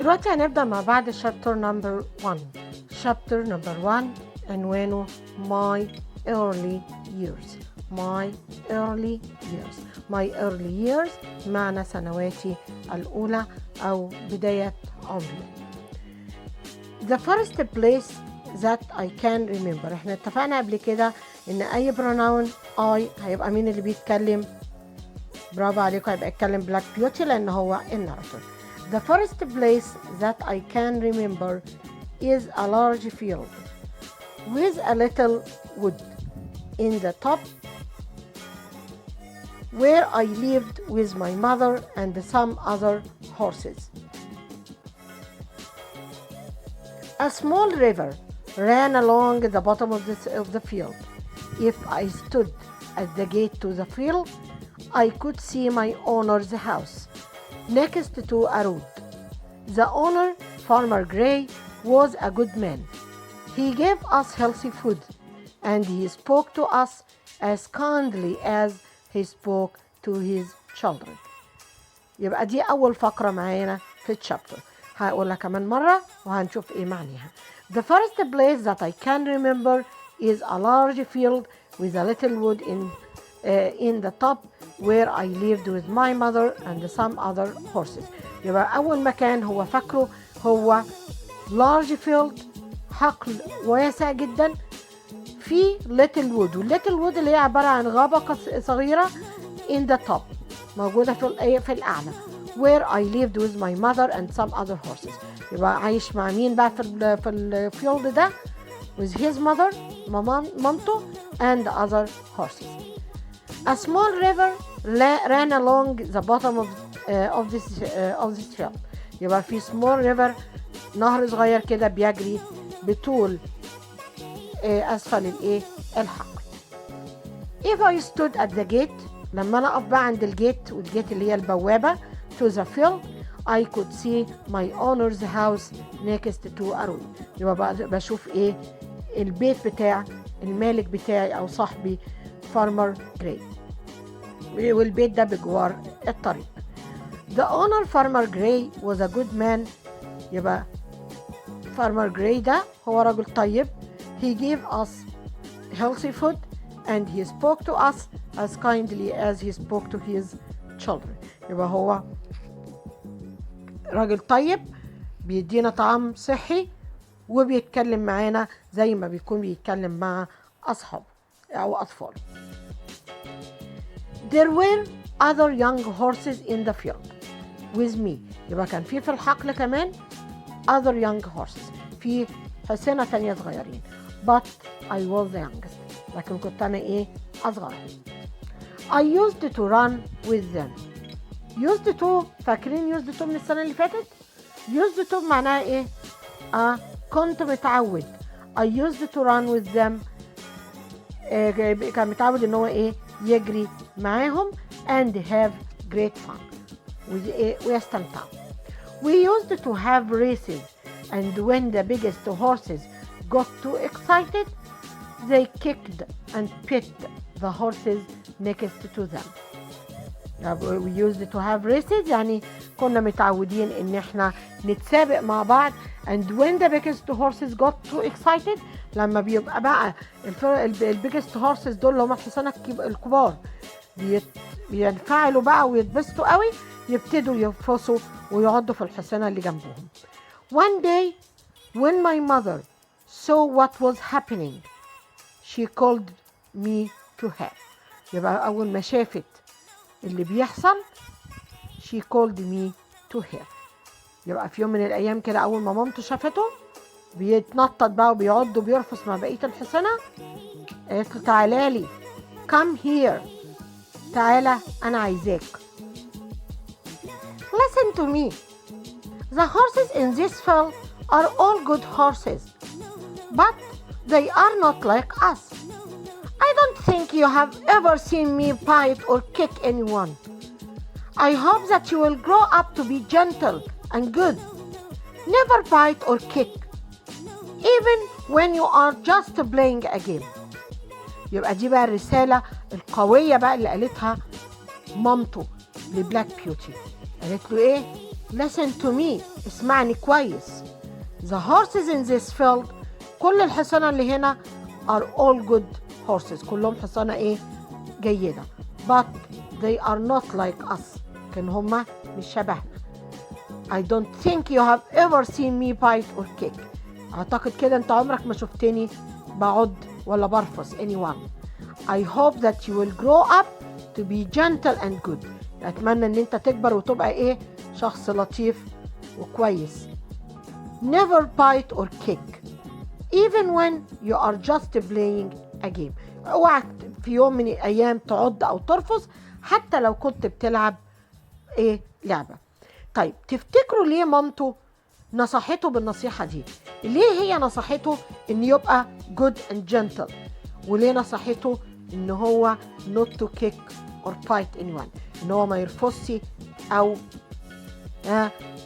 دلوقتي هنبدأ مع بعض chapter number 1. chapter number 1 عنوانه my early years. my early years. my early years معنى سنواتي الأولى أو بداية عمري. the first place that I can remember. احنا اتفقنا قبل كده ان اي pronoun I هيبقى مين اللي بيتكلم؟ برافو عليكم، هيبقى يتكلم black beauty لان هو الناراتور. The first place that I can remember is a large field with a little wood in the top where I lived with my mother and some other horses. A small river ran along the bottom of the field. If I stood at the gate to the field, I could see my owner's house next to a road. The owner, Farmer Gray, was a good man. He gave us healthy food, and he spoke to us as kindly as he spoke to his children. يبقى دي أول فقرة معانا في الشابتر. هقولها كمان مرة وهنشوف إيه معناها. The first place that I can remember is a large field with a little wood in the top where I lived with my mother and some other horses. يبقى أول مكان هو فاكره هو large field، حقل واسع جدا في little wood، والليتل wood اللي هي عبارة عن غابة صغيرة in the top موجودة في الأعلى where I lived with my mother and some other horses. يبقى عايش مع مين بقى في الفيلد ده؟ with his mother مامته and other horses. A small river ran along the bottom of this field. يبقى في small river نهر صغير كده بيجري بطول أسفل الحقل. If I stood at the gate لما أنا أقف بقى عند الجيت، والجيت اللي هي البوابة to the field, I could see my owner's house next to a road. يبقى بقى بشوف البيت بتاع المالك بتاعي أو صاحبي فارمر جراي، والبيت ده بجوار الطريق. The owner Farmer Gray was a good man. يبقى Farmer Gray ده هو رجل طيب. He gave us healthy food and he spoke to us as kindly as he spoke to his children. يبقى هو راجل طيب بيدينا طعام صحي وبيتكلم معانا زي ما بيكون بيتكلم مع أصحابه أو أطفاله. There were other young horses in the field with me. يبقى كان في الحقل كمان other young horses، في حصينة تانية صغيرين. But I was the youngest. لكن كنت أنا أصغر. I used to run with them. used to فاكرين used to من السنة اللي فاتت؟ used to معناها كنت متعود. I used to run with them. كان متعود إن هو يجري معاهم and have great fun. ويستمتع. We used to have races, and when the biggest horses got too excited, they kicked and pit the horses next to them. We used to have races يعني كنا متعودين إن إحنا نتسابق مع بعض. And when the biggest horses got too excited، لما بيبقى بقى البيجست هورسز دول اللي هم الحصانة الكبار بينفعلوا بقى ويتبسطوا قوي، يبتدوا يفرسوا ويقعدوا في الحصانة اللي جنبهم. One day when my mother saw what was happening, she called me to her. يبقى أول ما شافت اللي بيحصل she called me to her. يبقى في يوم من الأيام كده أول ما مامته شافته بيتنطط بقى وبيقعد وبيرفس مع بقية الحصانة، قالت له تعالى لي come here، تعالى أنا عايزاك. Listen to me. The horses in this field are all good horses, but they are not like us. I don't think you have ever seen me bite or kick anyone. I hope that you will grow up to be gentle and good. Never bite or kick, even when you are just playing a game. يبقى دي بقى الرسالة القوية بقى اللي قالتها مامته لبلاك بيوتي. قالت له listen to me. اسمعني كويس. The horses in this field. كل الحصانة اللي هنا are all good horses. كلهم حصانة ايه؟ جيدة. But they are not like us. لكن هما مش شبهنا. I don't think you have ever seen me bite or kick. أعتقد كده أنت عمرك ما شفتني بعض ولا برفص anyone. I hope that you will grow up to be gentle and good. أتمنى إن أنت تكبر وتبقى إيه؟ شخص لطيف وكويس. Never bite or kick. Even when you are just playing a game. اوعى في يوم من الأيام تعض أو ترفص حتى لو كنت بتلعب إيه؟ لعبة. طيب تفتكروا ليه مامته نصحته بالنصيحة دي؟ ليه هي نصحته إن يبقى good and gentle؟ وليه نصحته إن هو not to kick or bite anyone؟ إن هو ما يرفصش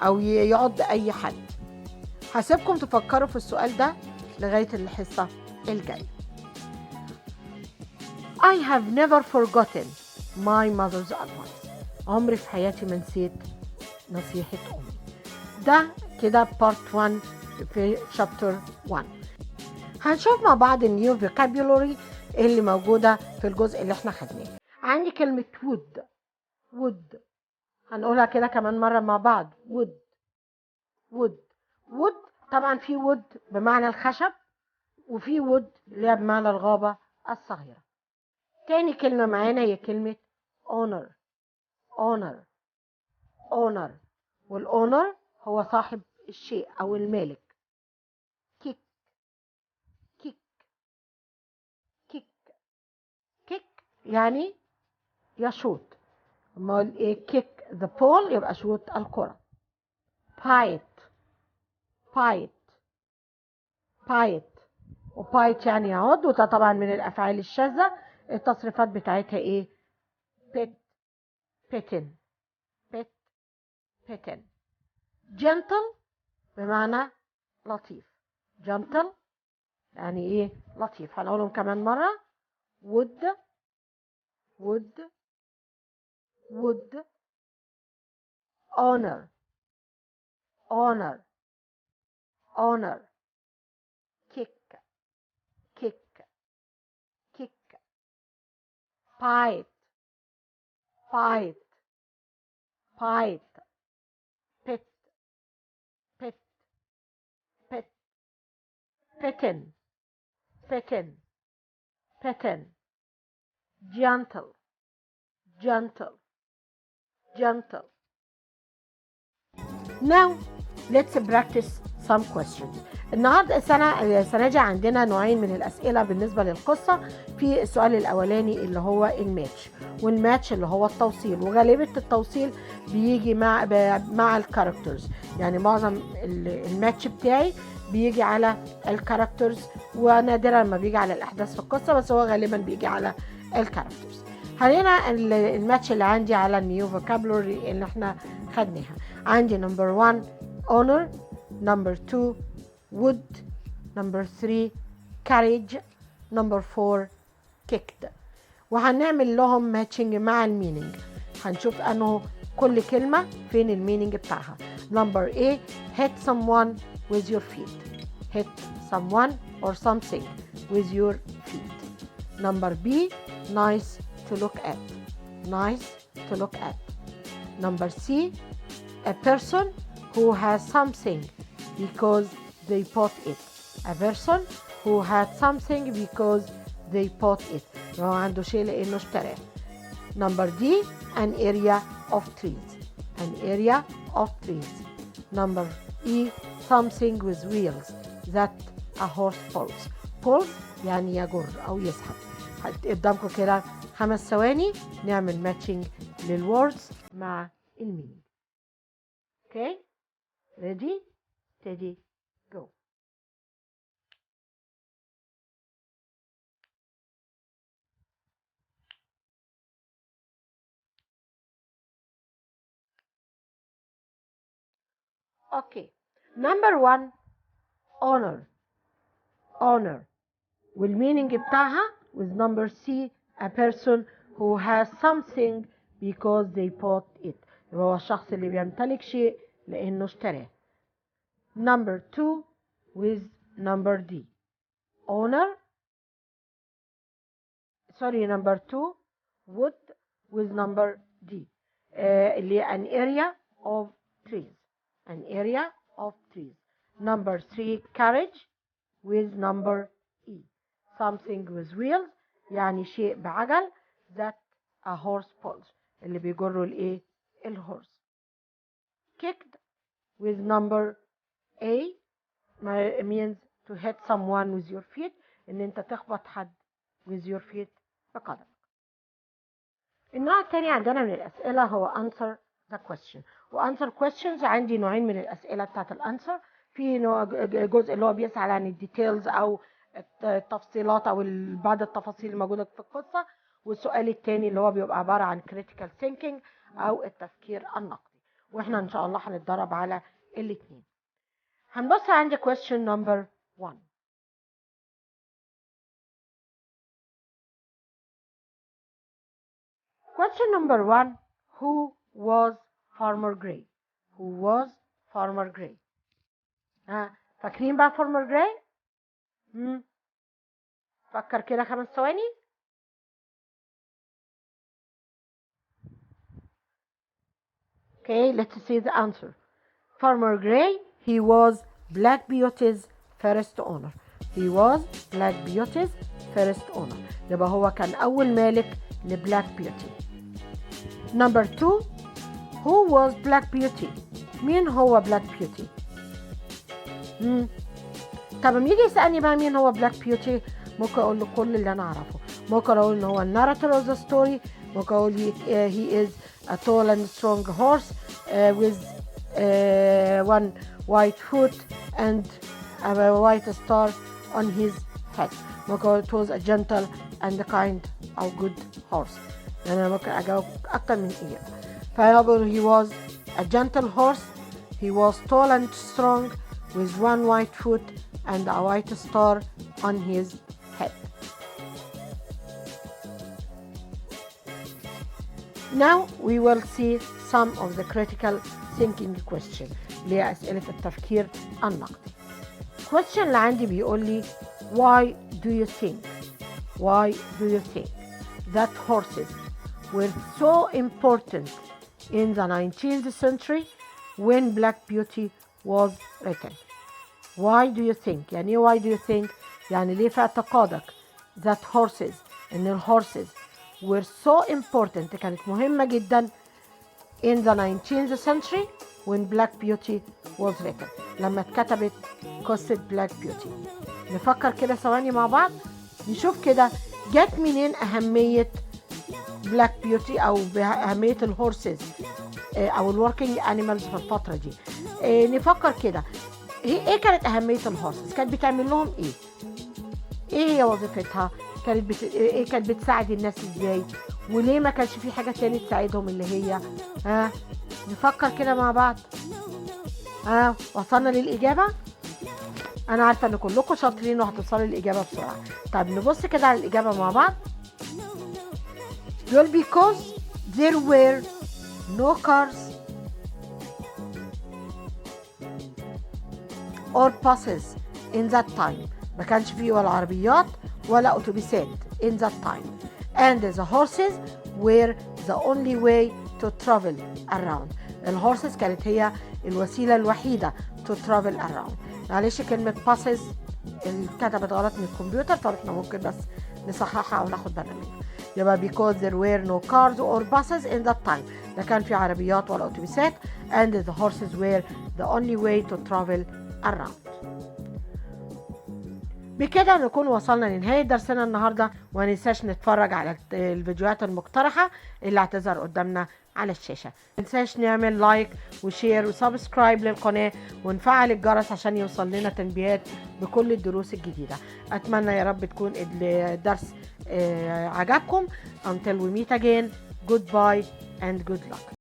أو يعض أي حد. هسيبكم تفكروا في السؤال ده لغاية الحصة الجاية. I have never forgotten my mother's advice. عمري في حياتي ما نسيت نصيحة أمي. ده كده part 1 في chapter 1. هنشوف مع بعض النيو vocabulary اللي موجودة في الجزء اللي احنا خدناه. عندي كلمة wood. هنقولها كده كمان مرة مع بعض. wood. طبعا في wood بمعنى الخشب وفي wood اللي هي بمعنى الغابة الصغيرة. تاني كلمة معانا هي كلمة honor. والأونر هو صاحب الشيء أو المالك. كيك يعني يشوط. أما كيك the ball يبقى شوط الكرة. بايت وبايت يعني يعض، وده طبعا من الأفعال الشاذة. التصريفات بتاعتها ايه؟ بيتن. gentle بمعنى لطيف. gentle يعني ايه؟ لطيف. هنقولهم كمان مرة. wood honor kick bite pet pattern gentle. Now let's practice some questions. النهارده السنة دي عندنا نوعين من الأسئلة بالنسبة للقصة. في السؤال الأولاني اللي هو الماتش، والماتش اللي هو التوصيل، وغالبية التوصيل بيجي مع الكاركترز. يعني معظم الماتش بتاعي بيجي على الكاركترز، ونادرا ما بيجي على الأحداث في القصة، بس هو غالبا بيجي على الكاركترز. هنا الماتش اللي عندي على النيو فوكابلوري اللي احنا خدناها. عندي number 1 honor, number 2 wood, number 3 courage, number 4 kicked. وهنعمل لهم ماتشنج مع المينينج. هنشوف انه كل كلمة فين المينينج بتاعها. number A hit someone with your feet. hit someone or something with your feet. number B nice to look at. number C a person who has something because they bought it. A person who had something because they bought it. هو عنده شيء لأنه اشتراه. number D an area of trees. number E something with wheels that a horse pulls يعني يجر أو يسحب. قدامكم كده 5 ثواني نعمل ماتشنج للوردز مع المينينج. Okay, ready, steady, go. Okay, number 1 honor. والمينينج بتاعها with number C a person who has something because they bought it. هو الشخص اللي بيمتلك شيء لأنه اشتراه. number 2 with number D. owner number 2 wood with number D اللي an area of trees. an area of trees. number 3 carriage with number E. something with wheels يعني شيء بعجل that a horse pulls اللي بيجروا الايه الهورس. kicked with number A means to hit someone with your feet ان انت تخبط حد with your feet بقدمك. النوع الثاني عندنا من الأسئلة هو answer the question. وanswer questions عندي نوعين من الأسئلة بتاعت الانسر. في نوع جزء اللي هو بيسأل عن الديتيلز أو التفصيلات أو بعض التفاصيل الموجودة في القصة، والسؤال الثاني اللي هو بيبقى عبارة عن critical thinking أو التفكير النقدي، واحنا إن شاء الله هنتدرب على الاثنين. هنبص عندي question number 1. question number 1. Who was Farmer Gray? who was Farmer Gray? فاكرين بقى Farmer Gray؟ فكر كده 5 ثواني. Okay, let's see the answer. Farmer Gray, he was Black Beauty's first owner. He was Black Beauty's first owner. يبقى هو كان أول مالك لبلاك بيوتي. Number 2. Who was Black Beauty? مين هو Black Beauty؟ طب لما يجي يسألني بقى مين هو Black Beauty، ممكن أقول له كل اللي أنا أعرفه. ممكن أقول إن هو narrator of the story. ممكن أقول he is a tall and strong horse with one white foot and a white star on his head. ممكن أقول it was a gentle and kind or good horse. يعني أنا ممكن أجاوب أكتر من إيه. فأقول he was a gentle horse. He was tall and strong with one white foot and a white star on his head. Now we will see some of the critical thinking question اللي هي أسئلة التفكير النقدي. question اللي عندي بيقول لي why do you think that horses were so important in the 19th century when Black Beauty was written? Why do you think؟ يعني why do you think؟ يعني ليه في اعتقادك that horses إن الهورسز were so important كانت مهمة جدا in the 19th century when Black Beauty was written لما اتكتبت قصة Black Beauty. نفكر كده ثواني مع بعض نشوف كده جت منين أهمية Black Beauty أو أهمية الهورسز أو الوركينج أنيمالز في الفترة دي. نفكر كده ايه كانت أهمية الهورسز؟ كانت بتعمل لهم ايه؟ ايه هي وظيفتها؟ ايه كانت بتساعد الناس ازاي؟ وليه ما كانش في حاجة تانية تساعدهم اللي هي نفكر كده مع بعض. وصلنا للإجابة؟ أنا عارفة إن كلكم شاطرين وهتوصلوا للإجابة بسرعة. طب نبص كده على الإجابة مع بعض. يقول because there were no cars or buses in that time. ما كانش فيه ولا عربيات ولا أتوبيسات in that time. And the horses were the only way to travel around. الهورسز كانت هي الوسيلة الوحيدة to travel around. معلش كلمة buses اتكتبت غلط من الكمبيوتر، طب احنا ممكن بس نصححها أو ناخد بالنا منها. يبقى because there were no cars or buses in that time. لا كان في عربيات ولا أتوبيسات. And the horses were the only way to travel around. بكده نكون وصلنا لنهاية درسنا النهاردة. ومننساش نتفرج على الفيديوهات المقترحة اللي هتظهر قدامنا على الشاشة. مننساش نعمل لايك وشير وسبسكرايب للقناة ونفعل الجرس عشان يوصل لنا تنبيهات بكل الدروس الجديدة. أتمنى يا رب تكون الدرس عجبكم. Until we meet again, goodbye and good luck.